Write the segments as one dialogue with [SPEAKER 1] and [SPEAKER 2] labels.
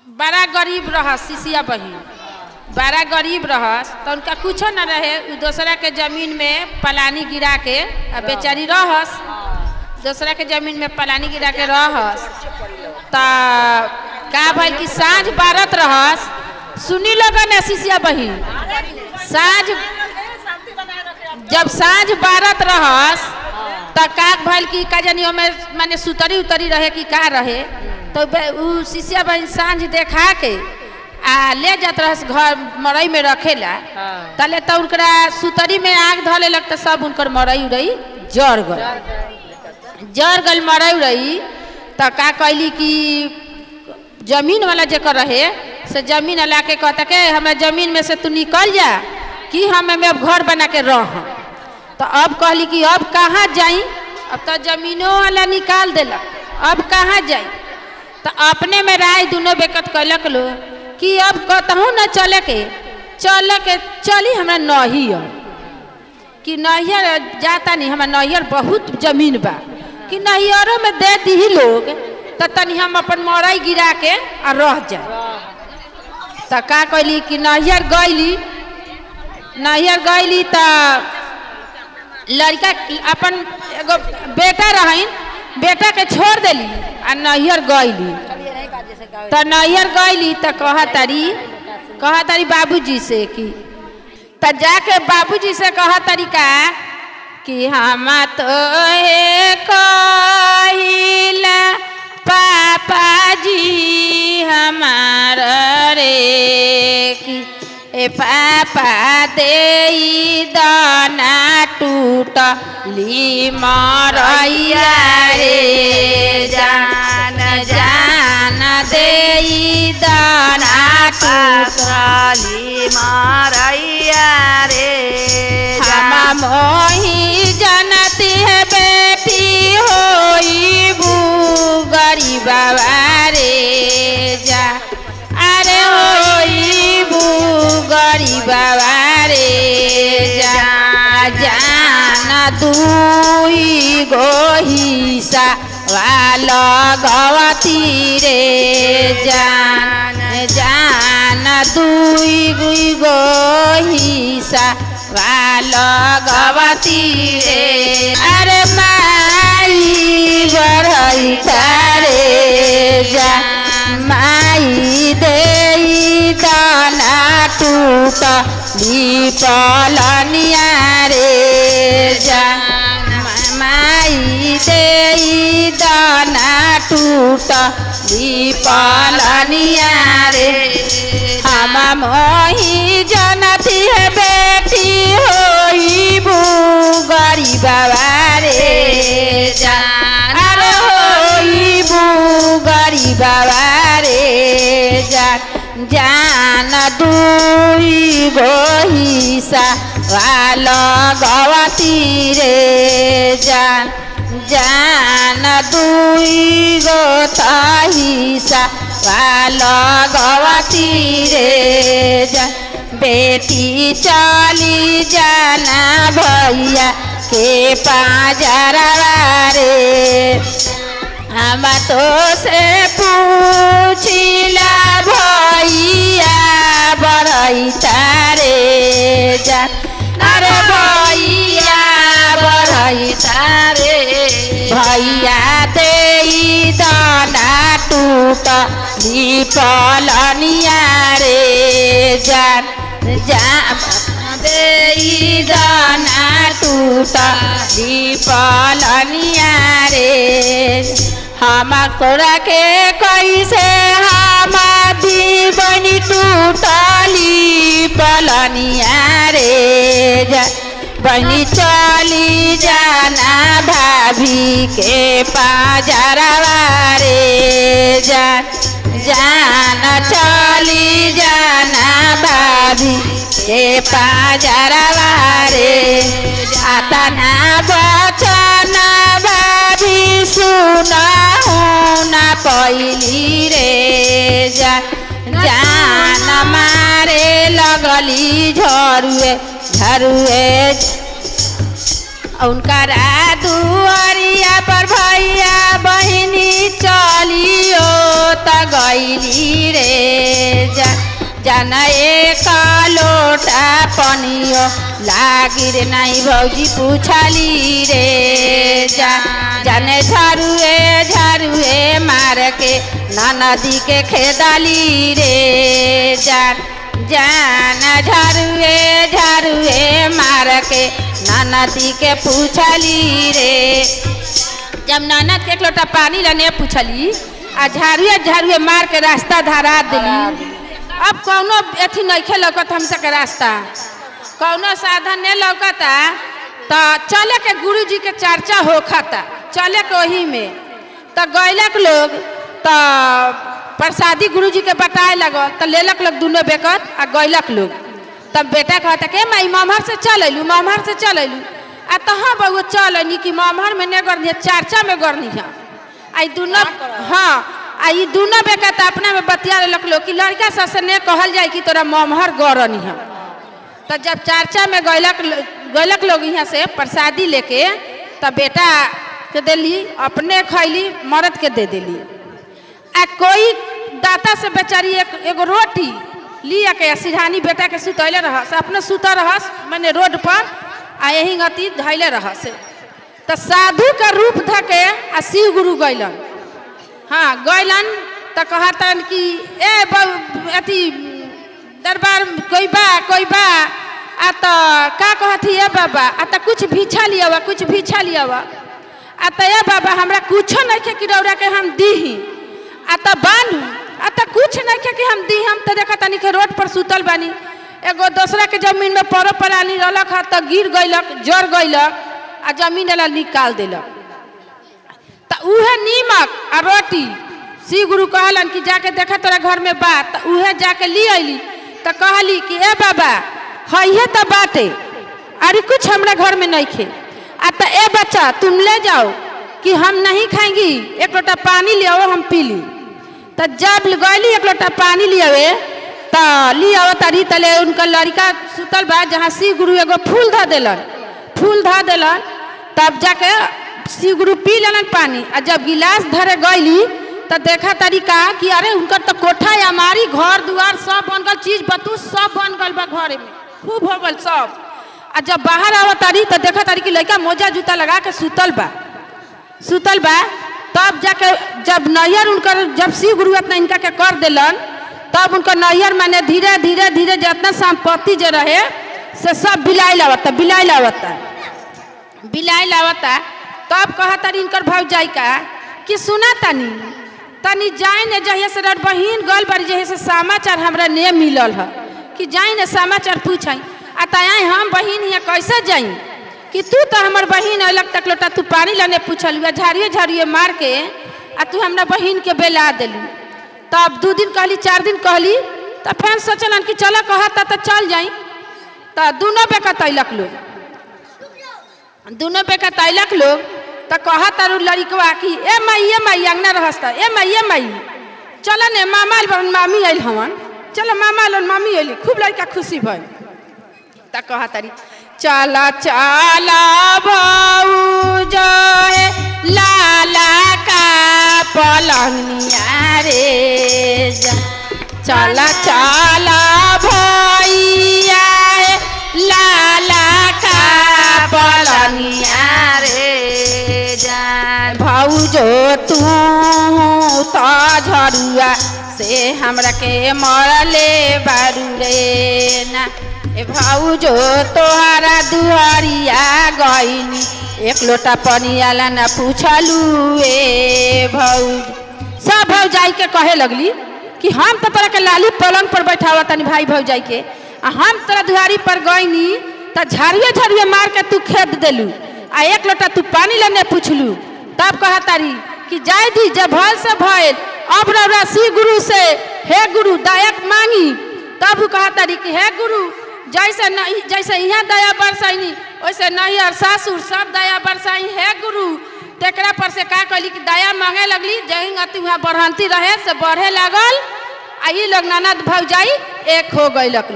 [SPEAKER 1] बड़ा गरीब रहस सिसिया बहिन, बड़ा गरीब रहस तो उनका कुछ न रहे, दूसरा के जमीन में पलानी गिरा के बेचारी रहस, दूसरा के जमीन में पलानी गिरा के रहस। तो का भइल कि साँझ बारत रहस, सुनी लगन सिसिया बहिन, साँझ जब साँझ बारत रहस तो का भइल कि का जानी में माने सुतरी उतरी रहे कि का रहे, तो उ सिसिया बहन साँझ देखा के आ ले जात रहस घर मरई में रखेला। तले तो उनकरा सुतरी में आग धले लग तो सब उनकर मरई उड़ई जर गल मरई उड़ई। तो का कैली कि जमीन वाला जेकर रहे से जमीन ला के कहता के हमारे जमीन में से तू निकल जा कि हम अब घर बना के रह। तो अब कहली कि अब कहाँ जाई, अब तो जमीनों वाला निकाल दिलक, अब कहाँ जाई। तो अपने में राय दोनों बेकत कैलक लो कि अब कहूँ न चले के चली हमरा नहियर, कि नहियर जाता नहीं, हमारा नहियर बहुत जमीन बा कि नहियरों में दे दी लोग तो तनी हम अपन मरई गिरा के आ रह जाए। तो का कैली कि नहियर गईली तो लड़का अपन एगो बेटा रहन, बेटा के छोड़ देली आ नैहर गईली। तो नैहर गईली तो कहतारी बाबूजी से कि तो जाके बाबूजी से कहतारी का कि हम तो हे कहिला पापा जी हमार रे कि ए पापा दे दाना टूटली मरैया रे, जान जान दे दाना टूटली मरैया रे। हम मोही जनती है बेटी होई बू गरीबा रे, जा अरे होई बू गरीबा रे, जान दुई गो हिस्सा वाला गवती रे, जान दुई गो हिस्सा वाला गवती रे। अरे माई बढ़ई रे, जा माई दे दाना टूटली पलनिया रे, जा माई दे दाना टूटली पलनिया रे। हम मोही जनती है बेटी होई बू गरीबा रे, जान होई बू गरीबा रे, जान दुई गो हिस्सा वाला गवती रे, जान दुई गो हिस्सा वाला गवती रे। बेटी चली जाना भैया के पाजरवा रे, हम तो से पूछिला भैया बड़ई तारे, अरे भैया बड़ई तारे, भैया दे दाना टूटली पलनिया रे, दे दाना टूटली पलनिया रे। हम तोरा के कैसे हम दीवनी टूटली पलनिया रे, बनी चली जाना भाभी के पाजरवा रे, जान चली जाना भाभी के पाजरवा रे। आता ना बचन भाभी सुनहु ना पैली रे, जान मारे लगली झरुए उनका दुआरिया पर भैया बहिनी चलियो त गईली रे जाना एक लोटा पनियो लागी रे नहीं भौजी पूछली रे जाने झारुए मार के नदी के खेदाली रे जाना झारुए मार के नदी के पूछली रे। जब ननद के एक लोटा पानी लाने पूछली आ झारुए मार के रास्ता धरा दिली। अब कौनो अथी नहीं लौकत हमसे के रास्ता, कौनो साधन नहीं लौकता तो चले के गुरुजी के चर्चा होखता, चले के वही में तो गैलक लोग तो प्रसादी गुरुजी के बताए लगल तो लेलक लोग दोनों बेकत आ गैलक लोग। तब बेटा कहता के माई ममहर से चल अयलू आ तो हाँ बउआ चल अनी कि ममहर में नहीं करनी चर्चा में करनी है। आई दोनों हाँ आई दोनों बेकत अपना में बतिया लेलक लोग कि लड़का सबसे ने कहल जाए कि तोरा ममहर गरनी है। तो जब चर्चा में गैलक लोग यहाँ से प्रसादी लेके तब बेटा के दिली अपने खैली मर्द के दे दिली। आ कोई दाता से बेचारी एगो रोटी लिया के सिरहानी बेटा के सुतैले रहस, अपने सुत रहस मैंने रोड पर आ यही गति धैले रहस। तो साधु का रूप धके आ शिव गुरु गैलन। हाँ गैलन तो कहतन कि ए अथी दरबार कोई बा आ तो का कहती है बाबा आ तो कुछ भीछा लिया आ तो ए बाबा हमरा कुछो नहीं खे कि रौरा के हम दीही आ तो बानू आ तो कुछ नहीं खे कि हम दी। हम तो देखा तनी के रोड पर सुतल बानी, एगो दूसरा के जमीन में परो परानी रहलक है तो गिर गईलक जर गईलक आ जमीन वाला निकाल दिलक। तो उहे नीमक आ रोटी शिव गुरु कहलन कि जाके देखा तोरा घर में बात तो उहे जाके ली अली। तो कहली कि ए बाबा है तो बाटे अरे कुछ हमरा घर में नहीं खे आ तो ए बच्चा तुम ले जाओ कि हम नहीं खाएंगी, एक लोटा पानी ले आओ हम पी ली। तो जब गईली एक लोटा पानी लियावे तो लिया तारी तले उनका लड़का सुतल बा जहाँ शिव गुरु एगो फूल धा दिलन तब जाके शिव गुरु पी लेलन पानी। आ जब गिलास धरे गईली तो देखा तरीका कि अरे उनका तो कोठा हमारी घर दुआर सब बन गल, चीज बतू सब बन गल बा, घरे में खूब हो गल सब। आ जब बाहर आवत तारी तो देखा तारी कि लड़का मोजा जूता लगा के सुतल बा। तब जाके जब नैहर उनकर जब शिव गुरु इतना इनका के कर दिलन तब उनका नैहर माने धीरे धीरे जितना संपत्ति जो रहे से सब बिलाई लावता। तब कहा तारी इनकर भौजाई का कि सुना तनी जाए ने जहिया से रट बहिन गल बारी जहिया से समाचार हमरा ने मिलल है कि जाए ने समाचार पूछाई आ तय हम बहिन यहाँ कैसे जाई कि तू तो हमार बहिन अलग तक लोटा तू पानी लाने पूछल झाड़िए मार के आ तू हमरा बहिन के बेला दिलू। तब 2 दिन कहली 4 दिन कहली तो फिर सोचलन कि चलो कहता तो चल जाई। तो दोनों बेकत अयलक लोग तो कहा तारू लड़कवा कि ए माई अंगना रहस्ता ए माई चल ने मामी आयल हवन चलो मामी अली खूब लड़का खुशी भइल। तो कहा तारी चला भौजा लाला का पलंगिया रे चला भैया लाला का पलंगिया रे भौजो तू तो झरुआ से हमरा के मरले बारू रे ना ए भौजो तोहरा दुआरिया गईनी एक लोटा पानी आला ना पूछलू ए भौज। सब भौजाई के कहे लगली कि हम तो तोरा के लाली पलंग पर बैठावा तनी भाई भौजाई के आ हम तोरा दुआरी पर गईनी तो झाड़िए मार के तू खेद दिलू आ एक लोटा तू पानी लेने पूछलू। तब कहा तारी कि जाय दी जब भल से भल अब रौरा शिव गुरु से हे गुरु दायक मांगी। तब कहा तारी कि हे गुरु जैसे यहाँ दया बरसाई वैसे नहीं और सासुर सब दया बरसाई है गुरु। तेकरा पर से का कहली कि दया मांगे लगली जही अति वहाँ बढ़ंती रहे से बढ़े लागल आ ये लोग ननद भौजाई एक हो गई लोग।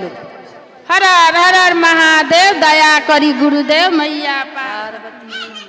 [SPEAKER 1] हर हर हर हर महादेव दया करी गुरुदेव मैया पार्वती।